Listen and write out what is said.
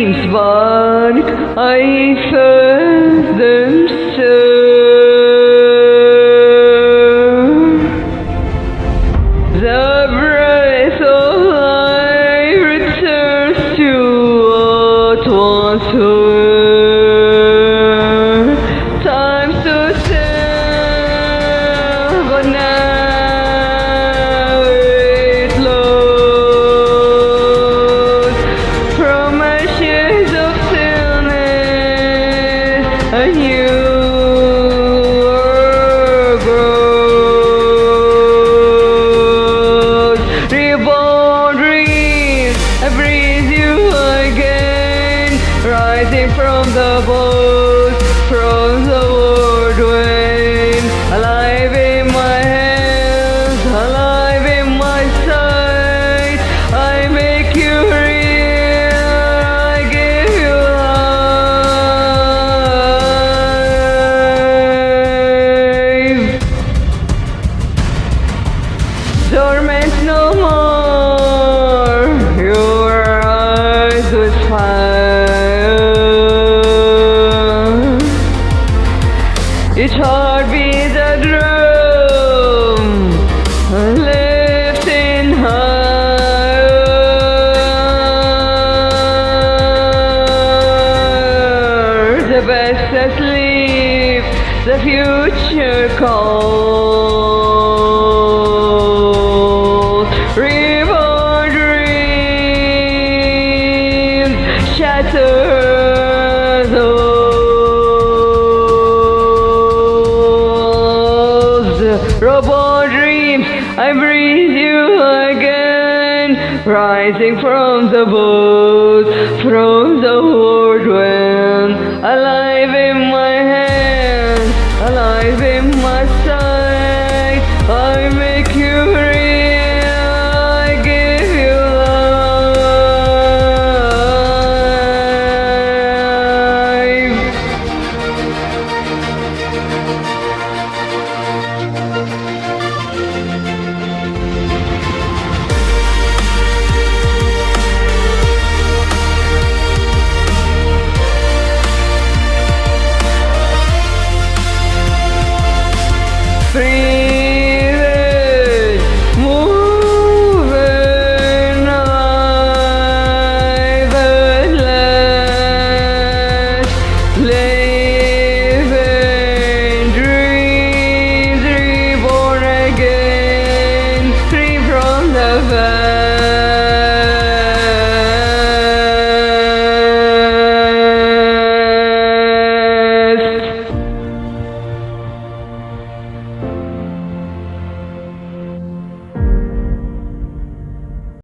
dreams, but I felt them so. The breath of life returns to what once were. Time to tell, but now it flows from ashes of stillness. A new world grows. Reborn dreams, I breathe you again, rising from the bones, from the world wind, alive in my hands, alive in my sight. I make you real, I give you life. Dormant no more, your eyes with fire. Each heart beats a drum, lifting higher. The best asleep, the future calls. Reborn dreams shatter the walls. Reborn dreams, I breathe you again, rising from the bones, from the whirlwind, alive in my hands, alive in my sight. I'm